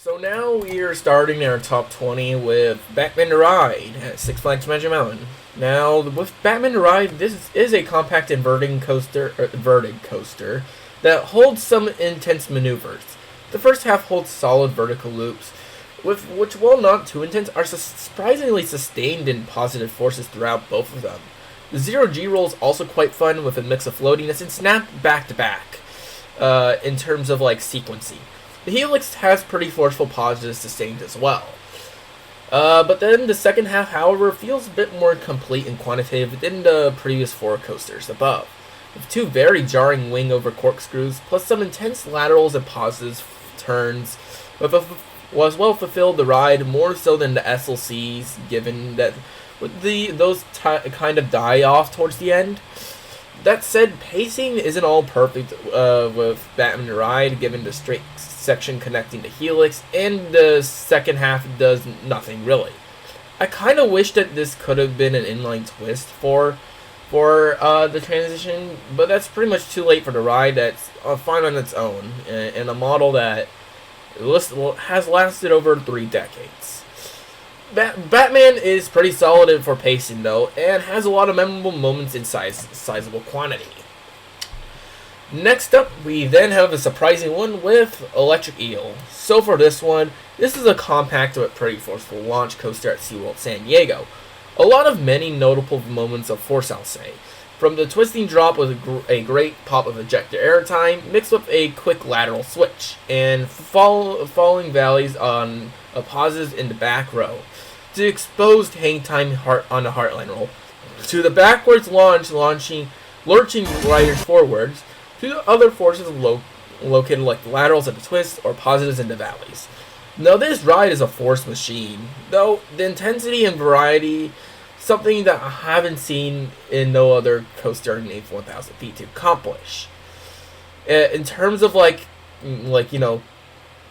So now we are starting our top 20 with Batman the Ride at Six Flags Magic Mountain. Now, with Batman the Ride, this is a compact inverted coaster that holds some intense maneuvers. The first half holds solid vertical loops, which, while not too intense, are surprisingly sustained in positive forces throughout both of them. The zero-G roll is also quite fun with a mix of floatiness and snap back-to-back in terms of sequencing. The Helix has pretty forceful positive sustained as well. But then the second half, however, feels a bit more complete and quantitative than the previous four coasters above, with two very jarring wing over corkscrews, plus some intense laterals and positive turns, was well fulfilled the ride more so than the SLCs, given that those kind of die off towards the end. That said, pacing isn't all perfect with Batman the Ride, given the straight section connecting to Helix, and the second half does nothing really. I kind of wish that this could have been an inline twist for the transition, but that's pretty much too late for the ride. That's fine on its own, and a model that has lasted over 3 decades. Batman is pretty solid for pacing though, and has a lot of memorable moments in sizable quantity. Next up, we then have a surprising one with Electric Eel. So for this one, this is a compact but pretty forceful launch coaster at Seaworld San Diego. A lot of many notable moments of force, I'll say. From the twisting drop with a great pop of ejector airtime, mixed with a quick lateral switch, and falling valleys on positives in the back row, to exposed hang time on the Heartline roll, to the backwards lurching riders forwards, to the other forces located like the laterals at the twists or positives in the valleys. Now this ride is a force machine, though the intensity and variety, something that I haven't seen in no other coaster underneath 1,000 feet to accomplish. In terms of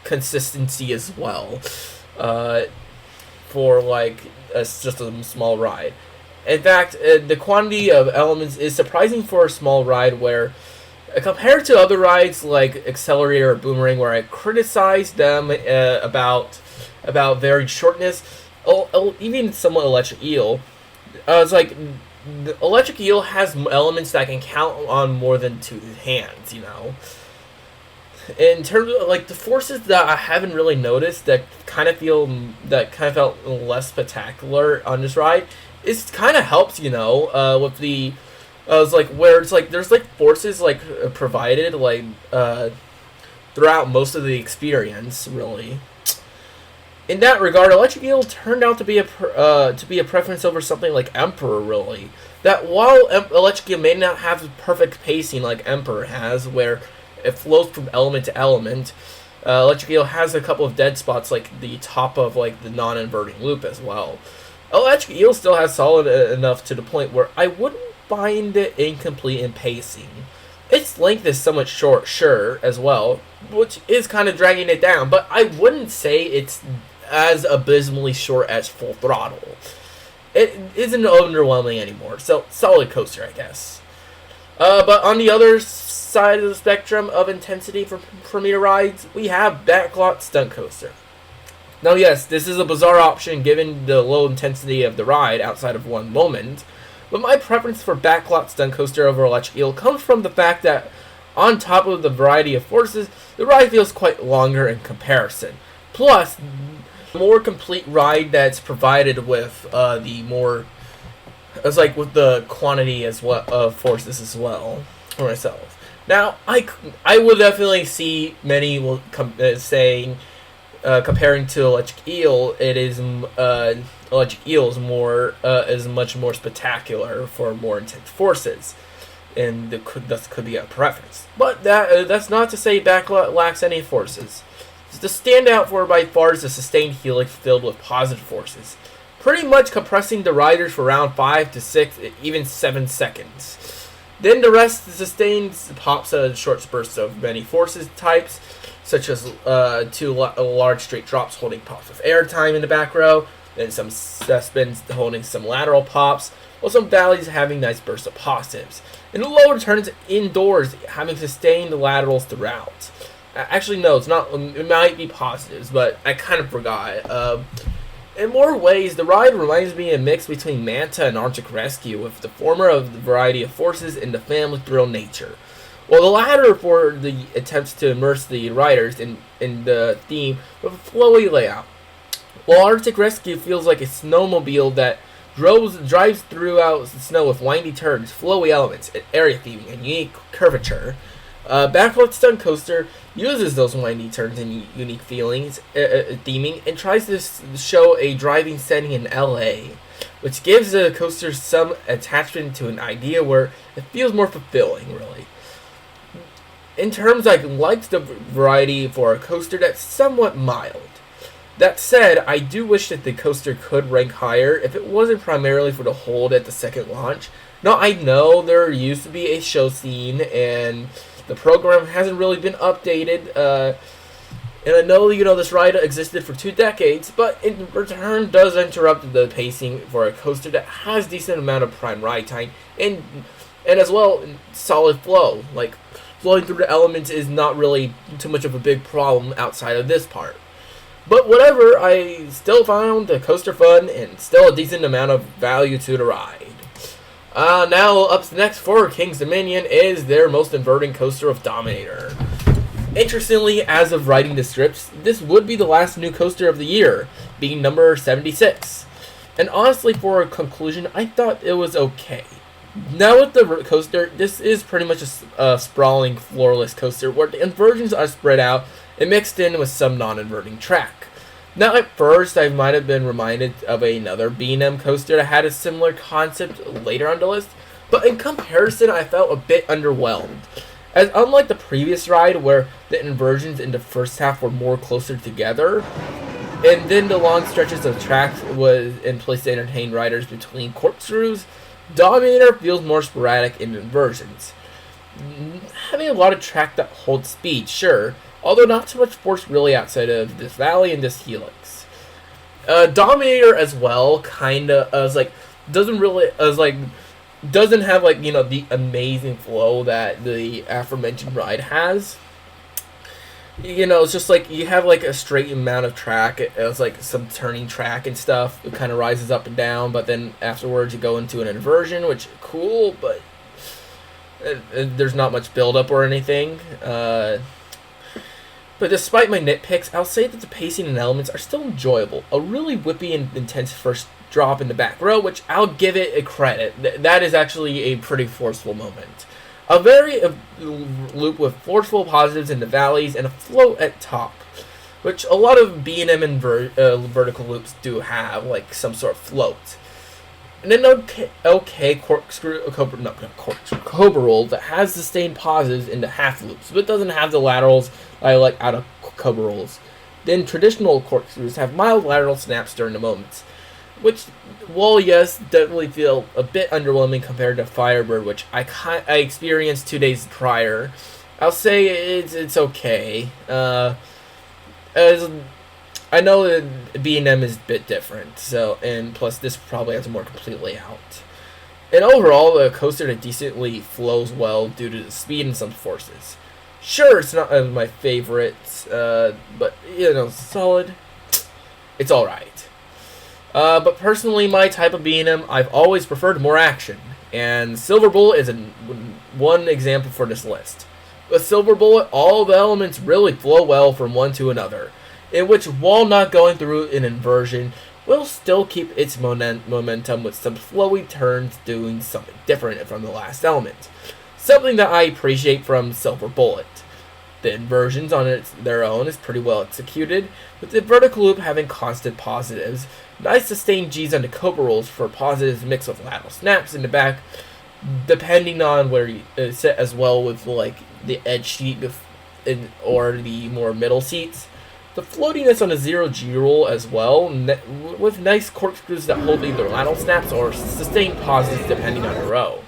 consistency as well, for just a small ride. In fact, the quantity of elements is surprising for a small ride where, compared to other rides like Accelerator or Boomerang, where I criticized them about varied shortness, even somewhat Electric Eel, it's like the Electric Eel has elements that can count on more than 2 hands, In terms of the forces that I haven't really noticed that kind of felt less spectacular on this ride, it kind of helps, with the where it's there's forces provided throughout most of the experience, really. In that regard, Electric Eel turned out to be a preference over something like Emperor, really. That while Electric Eel may not have perfect pacing like Emperor has, where it flows from element to element, Electric Eel has a couple of dead spots like the top of the non-inverting loop as well. Electric Eel still has solid enough to the point where I wouldn't find it incomplete in pacing. Its length is somewhat short, sure, as well, which is kind of dragging it down, but I wouldn't say it's as abysmally short as Full Throttle. It isn't underwhelming anymore, so solid coaster, I guess. But on the other side of the spectrum of intensity for premier rides, we have Backlot Stunt Coaster. Now yes, this is a bizarre option given the low intensity of the ride outside of one moment, but my preference for Backlot Stunt Coaster over Electric Eel comes from the fact that, on top of the variety of forces, the ride feels quite longer in comparison. Plus, the more complete ride that's provided with with the quantity as well of forces as well for myself. Now, I would definitely see many saying, comparing to Electric Eel, Electric Eel is much more spectacular for more intense forces, and that could be a preference. But that's not to say Backlot lacks any forces. The standout for by far is the sustained Helix filled with positive forces, pretty much compressing the riders for around 5 to 6, even 7 seconds. Then the rest sustained pops a short bursts of many forces types, such as 2 large straight drops holding pops of airtime in the back row, then some spins holding some lateral pops, while some valleys having nice bursts of positives, and the lower turns indoors having sustained laterals throughout. Actually, no, it's not. It might be positives, but I kind of forgot. In more ways, the ride reminds me of a mix between Manta and Arctic Rescue, with the former of the variety of forces and the family thrill nature, while the latter for the attempts to immerse the riders in the theme with a flowy layout. While Arctic Rescue feels like a snowmobile that drives throughout the snow with windy turns, flowy elements, area theming, and unique curvature. Backflip Stunt Coaster uses those windy turns and unique theming, and tries to show a driving setting in LA, which gives the coaster some attachment to an idea where it feels more fulfilling, really. In terms, I like the variety for a coaster that's somewhat mild. That said, I do wish that the coaster could rank higher if it wasn't primarily for the hold at the second launch. Now, I know there used to be a show scene, and the program hasn't really been updated, and I know, this ride existed for 2 decades, but in return does interrupt the pacing for a coaster that has decent amount of prime ride time, and as well, solid flow. Like, flowing through the elements is not really too much of a big problem outside of this part. But whatever, I still found the coaster fun and still a decent amount of value to the ride. Now, up next for King's Dominion is their most inverting coaster of Dominator. Interestingly, as of writing the scripts, this would be the last new coaster of the year, being number 76. And honestly, for a conclusion, I thought it was okay. Now with the coaster, this is pretty much a sprawling, floorless coaster where the inversions are spread out and mixed in with some non-inverting track. Now at first, I might have been reminded of another B&M coaster that had a similar concept later on the list, but in comparison, I felt a bit underwhelmed. As unlike the previous ride where the inversions in the first half were more closer together, and then the long stretches of track was in place to entertain riders between corkscrews, Dominator feels more sporadic in inversions. Having a lot of track that holds speed, sure, although not too much force really outside of this valley and this helix. Dominator as well doesn't have the amazing flow that the aforementioned ride has. It's just like you have like a straight amount of track. It's like some turning track and stuff. It kind of rises up and down, but then afterwards you go into an inversion, which is cool, but there's not much build-up or anything. But despite my nitpicks, I'll say that the pacing and elements are still enjoyable. A really whippy and intense first drop in the back row, which I'll give it a credit. That is actually a pretty forceful moment. A very loop with forceful positives in the valleys and a float at top, which a lot of B&M and vertical loops do have, like some sort of float. And an okay cobra roll that has sustained pauses in the half loops, but doesn't have the laterals I like out of cobra rolls. Then traditional corkscrews have mild lateral snaps during the moments, which, while yes, definitely feel a bit underwhelming compared to Firebird, which I experienced 2 days prior. I'll say it's okay. As I know that B&M is a bit different, and plus this probably has a more complete layout. And overall, the coaster that decently flows well due to the speed and some forces. Sure, it's not my favorite, but solid. It's alright. But personally, my type of B&M, I've always preferred more action, and Silver Bullet is one example for this list. With Silver Bullet, all the elements really flow well from one to another, in which, while not going through an inversion, will still keep its momentum with some flowy turns doing something different from the last element. Something that I appreciate from Silver Bullet. The inversions on their own is pretty well executed, with the vertical loop having constant positives, nice sustained G's on the cobra rolls for positives mixed with lateral snaps in the back, depending on where you sit, as well with like the edge seat or the more middle seats. The floatiness on the 0G roll as well, with nice corkscrews that hold either lateral snaps or sustained positives depending on the row.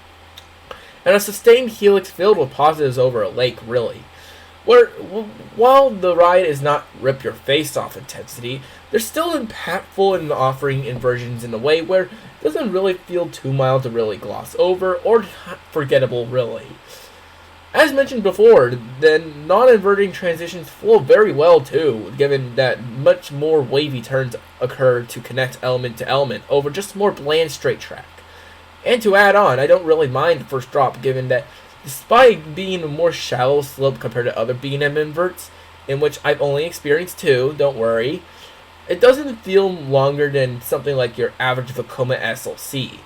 And a sustained helix filled with positives over a lake, really. While the ride is not rip your face off intensity, they're still impactful in offering inversions in a way where it doesn't really feel too mild to really gloss over or forgettable, really. As mentioned before, the non-inverting transitions flow very well too, given that much more wavy turns occur to connect element to element over just more bland straight track. And to add on, I don't really mind the first drop, given that despite being a more shallow slope compared to other B&M inverts, in which I've only experienced 2, don't worry, it doesn't feel longer than something like your average Vekoma SLC.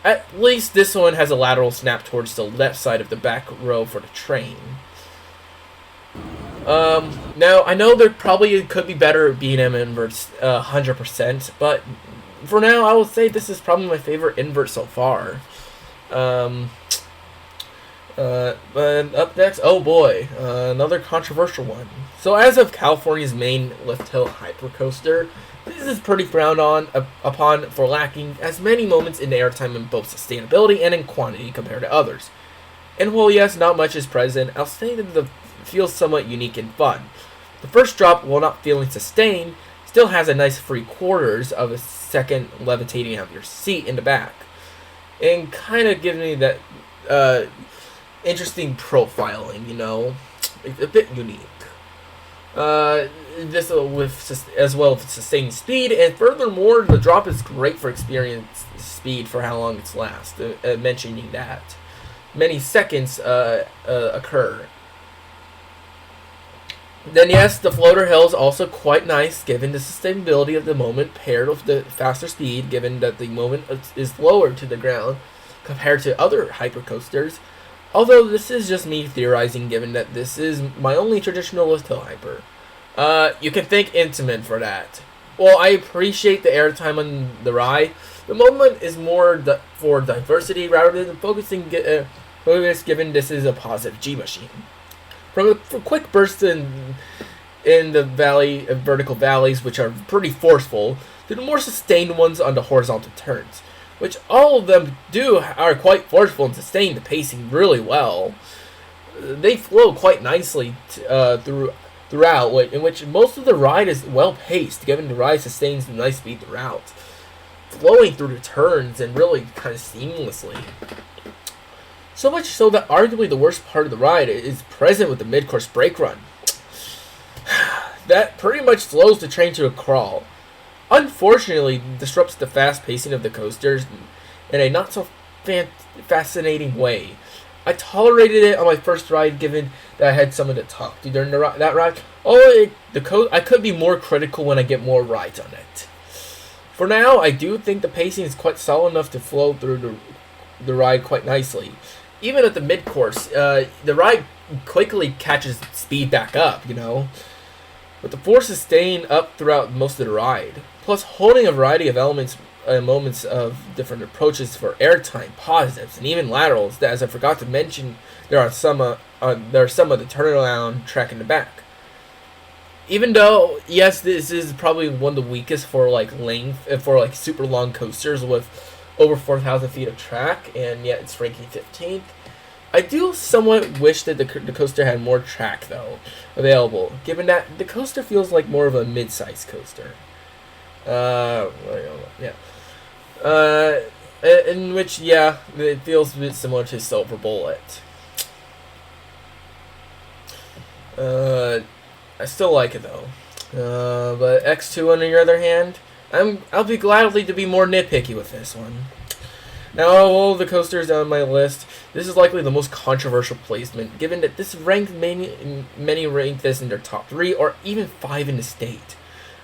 At least this one has a lateral snap towards the left side of the back row for the train. Now, I know there probably could be better B&M inverts, 100%, but for now, I will say this is probably my favorite invert so far. But up next, oh boy, another controversial one. So as of California's main lift hill hypercoaster, this is pretty frowned upon for lacking as many moments in airtime in both sustainability and in quantity compared to others. And while yes, not much is present, I'll say that it feels somewhat unique and fun. The first drop, while not feeling sustained, still has a nice 3/4 of a second levitating out of your seat in the back, and kind of giving me that interesting profiling, you know, a bit unique. This as well with sustained speed, and furthermore, the drop is great for experience speed for how long it's last. Mentioning that many seconds occur. Then yes, the floater hill is also quite nice, given the sustainability of the moment paired with the faster speed, given that the moment is lower to the ground compared to other hypercoasters. Although this is just me theorizing, given that this is my only traditional lift hill hyper. You can thank Intamin for that. While I appreciate the airtime on the ride, the moment is more for diversity rather than focusing given this is a positive G machine. From quick bursts in the vertical valleys, which are pretty forceful, to the more sustained ones on the horizontal turns, which all of them are quite forceful and sustain the pacing really well. They flow quite nicely throughout, in which most of the ride is well paced, given the ride sustains a nice speed throughout, flowing through the turns and really kind of seamlessly. So much so that arguably the worst part of the ride is present with the mid-course brake run. That pretty much slows the train to a crawl. Unfortunately, disrupts the fast pacing of the coasters in a not so fascinating way. I tolerated it on my first ride, given that I had someone to talk to during that ride. I could be more critical when I get more rides on it. For now, I do think the pacing is quite solid enough to flow through the ride quite nicely. Even at the mid-course, the ride quickly catches speed back up, you know, with the forces staying up throughout most of the ride. Plus, holding a variety of moments of different approaches for airtime, positives, and even laterals. That, as I forgot to mention, there are some of the turnaround track in the back. Even though, yes, this is probably one of the weakest for length, for super long coasters with over 4,000 feet of track, and yet it's ranking 15th. I do somewhat wish that the coaster had more track, though, available, given that the coaster feels like more of a mid-sized coaster. In which, yeah, it feels a bit similar to Silver Bullet. I still like it, though. But X2, on the other hand, I'll be gladly to be more nitpicky with this one. Now, of all the coasters on my list, this is likely the most controversial placement, given that this ranked many rank this in their top 3 or even 5 in the state.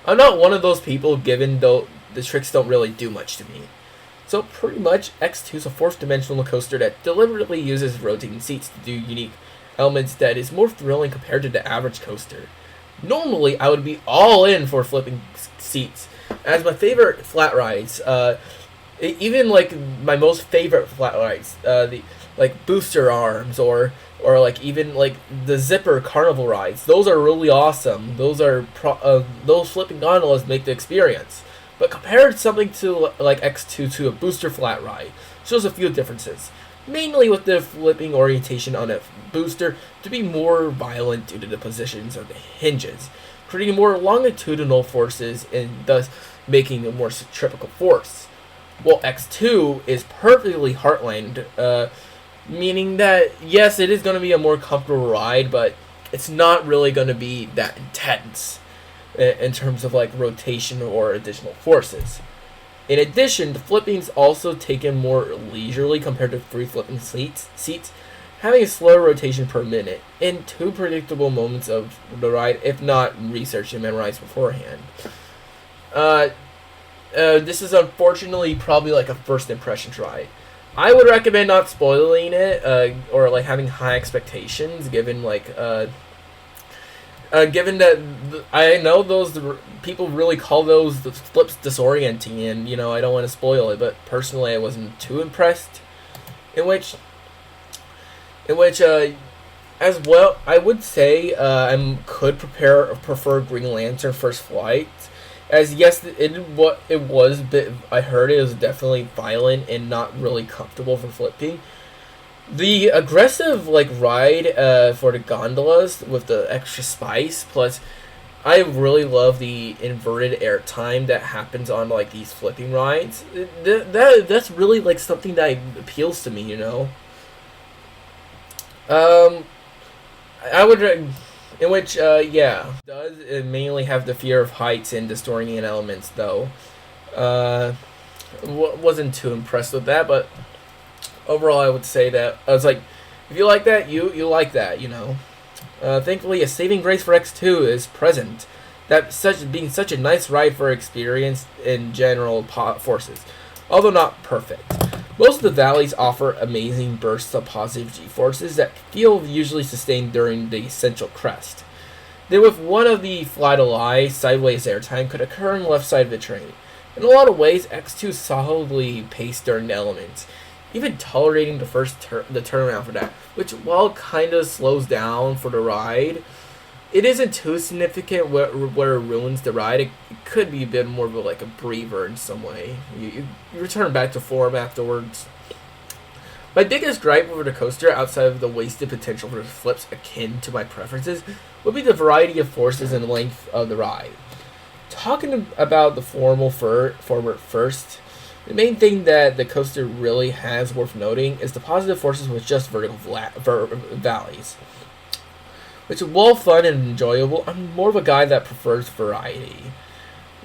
I'm not one of those people, given though the tricks don't really do much to me. So pretty much, X2 is a fourth dimensional coaster that deliberately uses rotating seats to do unique elements that is more thrilling compared to the average coaster. Normally, I would be all in for flipping seats. As my favorite flat rides, even my most favorite flat rides, the booster arms or even the zipper carnival rides, those are really awesome. Those flipping gondolas make the experience. But compared something to X2 to a booster flat ride, shows a few differences. Mainly with the flipping orientation on a booster to be more violent due to the positions of the hinges, creating more longitudinal forces and thus making a more centrifugal force. While X2 is perfectly heartlined meaning that yes, it is going to be a more comfortable ride, but it's not really going to be that intense in terms of like rotation or additional forces. In addition, the flipping's also taken more leisurely compared to free flipping seats, having a slower rotation per minute in 2 predictable moments of the ride, if not researched and memorized beforehand. This is unfortunately probably like a first impression ride. I would recommend not spoiling it or like having high expectations, given that I know those people really call those the flips disorienting, and I don't want to spoil it, but personally I wasn't too impressed. In which as well, I would say I could prefer Green Lantern First Flight. As yes, it was a bit. I heard it was definitely violent and not really comfortable for flipping. The aggressive ride for the gondolas with the extra spice, plus I really love the inverted airtime that happens on these flipping rides. That's really something that appeals to me. I would. In which, does it mainly have the fear of heights and distorting elements, though. Wasn't too impressed with that, but overall, I would say that I was like, if you like that, you like that, Thankfully, a saving grace for X2 is present. That being such a nice ride for experience in general forces, although not perfect. Most of the valleys offer amazing bursts of positive G-forces that feel usually sustained during the central crest. Then with one of the fly-to-lie, sideways airtime could occur on the left side of the train. In a lot of ways, X2 is solidly paced during the elements, even tolerating the turnaround for that, which while kind of slows down for the ride, it isn't too significant where it ruins the ride. It could be a bit more of a breather in some way. You return back to form afterwards. My biggest gripe over the coaster, outside of the wasted potential for the flips akin to my preferences, would be the variety of forces and length of the ride. Talking about the forward first, the main thing that the coaster really has worth noting is the positive forces with just vertical valleys. Which is well fun and enjoyable. I'm more of a guy that prefers variety.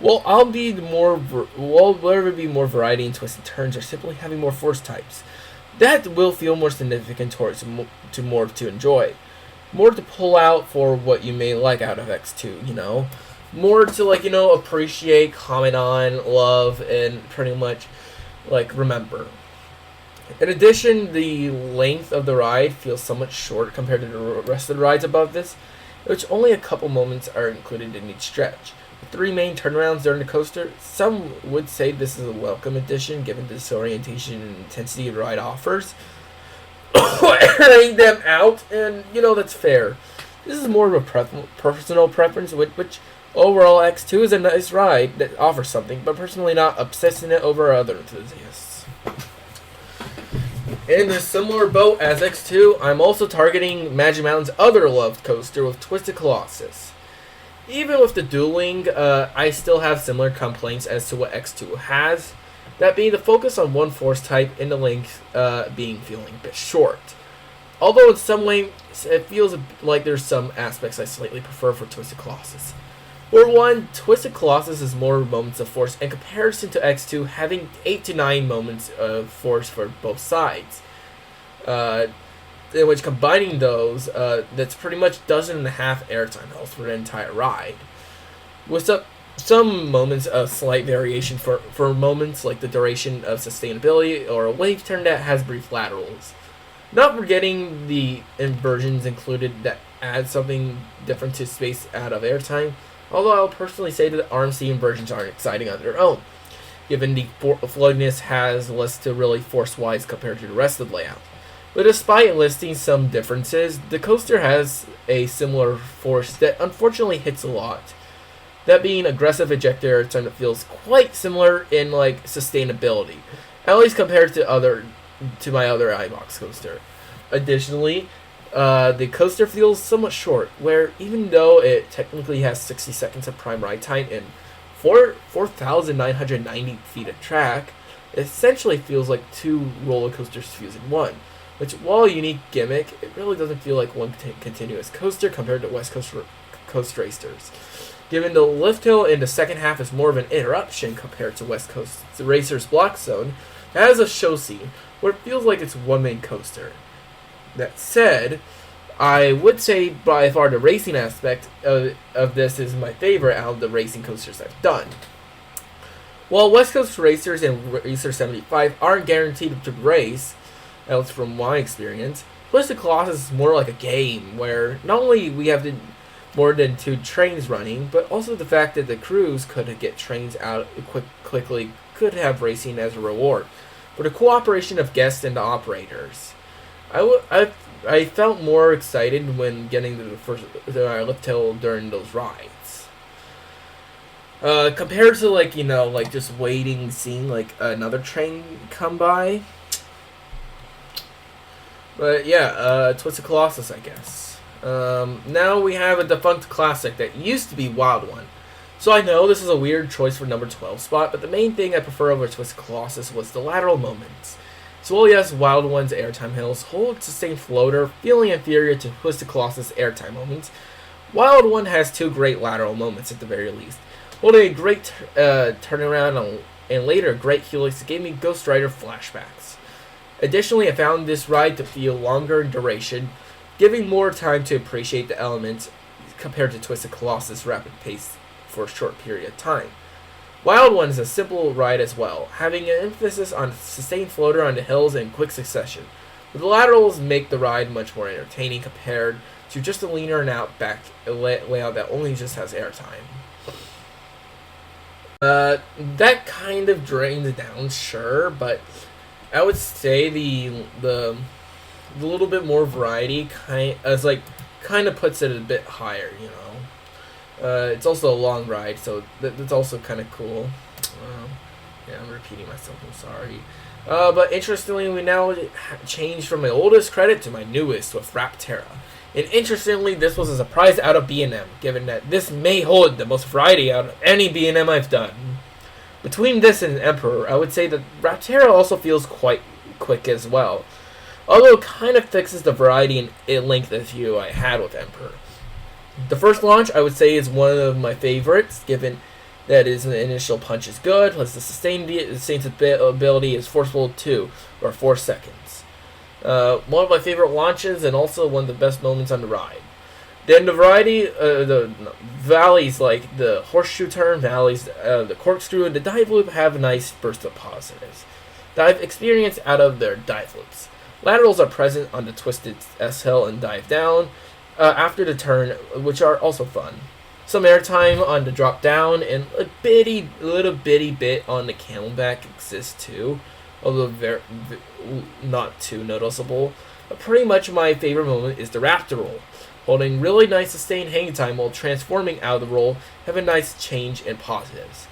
Whether it be more variety in twists and turns or simply having more force types, that will feel more significant towards more to enjoy. More to pull out for what you may like out of X2, More to appreciate, comment on, love, and pretty much remember. In addition, the length of the ride feels somewhat short compared to the rest of the rides above this, which only a couple moments are included in each stretch. With 3 main turnarounds during the coaster, some would say this is a welcome addition given the disorientation and intensity the ride offers. Airing them out, and that's fair. This is more of a personal preference, which overall X2 is a nice ride that offers something, but personally not obsessing it over other enthusiasts. In a similar boat as X2, I'm also targeting Magic Mountain's other loved coaster with Twisted Colossus. Even with the dueling, I still have similar complaints as to what X2 has, that being the focus on one force type and the length feeling a bit short. Although in some ways, it feels like there's some aspects I slightly prefer for Twisted Colossus. For one, Twisted Colossus is more moments of force in comparison to X2 having 8 to 9 moments of force for both sides. In which combining those, that's pretty much 1.5 airtime health for the entire ride. With some moments of slight variation for moments like the duration of sustainability or a wave turn that has brief laterals. Not forgetting the inversions included that add something different to space out of airtime. Although I'll personally say that the RMC inversions aren't exciting on their own, given the floatiness has less to really force-wise compared to the rest of the layout. But despite listing some differences, the coaster has a similar force that unfortunately hits a lot. That being aggressive ejector airtime that feels quite similar in sustainability, at least compared to my other iBox coaster. Additionally, the coaster feels somewhat short, where even though it technically has 60 seconds of prime ride time and 4,990 feet of track, it essentially feels like 2 roller coasters fused in one. which, while a unique gimmick, it really doesn't feel like one continuous coaster compared to West Coast Racers. Given the lift hill in the second half is more of an interruption compared to West Coast Racers' block zone, it has a show scene where it feels like it's one main coaster. That said, I would say by far the racing aspect of this is my favorite out of the racing coasters I've done. While West Coast Racers and Racer 75 aren't guaranteed to race, at least from my experience, Twisted Colossus is more like a game where not only we have more than 2 trains running, but also the fact that the crews could get trains out quickly could have racing as a reward for the cooperation of guests and the operators. I felt more excited when getting to the lift hill during those rides. Compared to like just waiting, seeing like another train come by. But yeah, Twisted Colossus, I guess. Now we have a defunct classic that used to be Wild One. So I know this is a weird choice for number 12 spot, but the main thing I prefer over Twisted Colossus was the lateral moments. So while yes, Wild One's airtime hills hold sustained floater, feeling inferior to Twisted Colossus' airtime moments, Wild One has 2 great lateral moments at the very least. Holding a great turnaround and later a great helix gave me Ghost Rider flashbacks. Additionally, I found this ride to feel longer in duration, giving more time to appreciate the elements compared to Twisted Colossus' rapid pace for a short period of time. Wild One is a simple ride as well, having an emphasis on sustained floater on the hills in quick succession, but the laterals make the ride much more entertaining compared to just a leaner and out back layout that only just has airtime. That kind of drains down, sure, but I would say the little bit more variety kind of puts it a bit higher, you know. It's also a long ride, so that's also kind of cool. Yeah, I'm repeating myself. I'm sorry. But interestingly, we now change from my oldest credit to my newest with Rapterra. And interestingly, this was a surprise out of B&M, given that this may hold the most variety out of any B&M I've done. Between this and Emperor, I would say that Rapterra also feels quite quick as well, although it kind of fixes the variety and length issue I had with Emperor. The first launch, I would say, is one of my favorites, given that its initial punch is good, plus the sustained ability is forceful 2, or 4 seconds. One of my favorite launches, and also one of the best moments on the ride. Then the variety, the valleys like the horseshoe turn, valleys, the corkscrew, and the dive loop have a nice burst of positives that I've experienced out of their dive loops. Laterals are present on the twisted S-hill and dive down after the turn, which are also fun. Some airtime on the drop down, and a little bitty bit on the camelback exists too, although not too noticeable. But pretty much my favorite moment is the Raptor roll, holding really nice sustained hang time while transforming out of the roll, have a nice change in positives.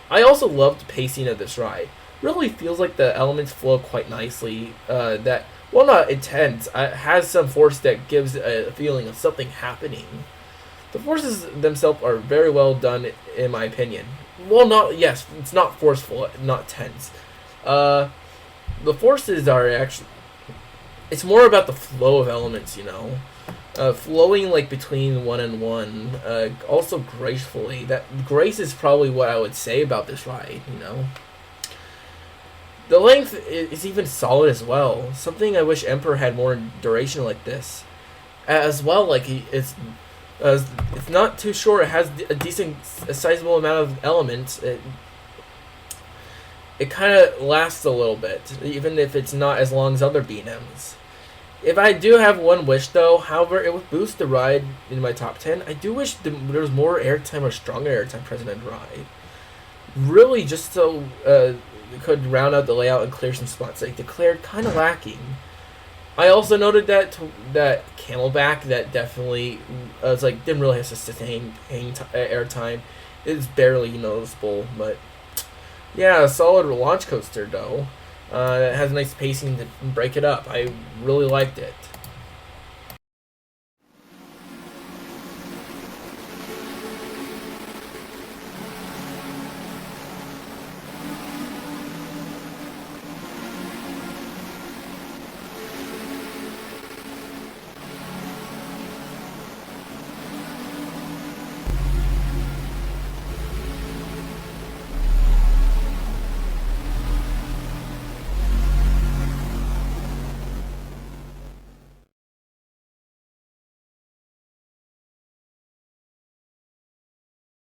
I also love the pacing of this ride. Really feels like the elements flow quite nicely, that, while not intense, has some force that gives a feeling of something happening. The forces themselves are very well done, in my opinion. Well, it's not forceful, not tense. The forces are actually, it's more about the flow of elements, you know. Flowing like between one and one, also gracefully. That grace is probably what I would say about this ride, you know. The length is even solid as well. Something I wish Emperor had more duration like this. As well, like it's not too short. It has a sizable amount of elements. It kind of lasts a little bit, even if it's not as long as other B&Ms. If I do have one wish, though, however, it would boost the ride in my top 10. I do wish there was more airtime or stronger airtime present in the ride. Really, just so it could round out the layout and clear some spots I declared kind of lacking. I also noted that Camelback that definitely didn't really have sustained airtime. It's barely noticeable, but yeah, a solid launch coaster though. It has a nice pacing to break it up. I really liked it.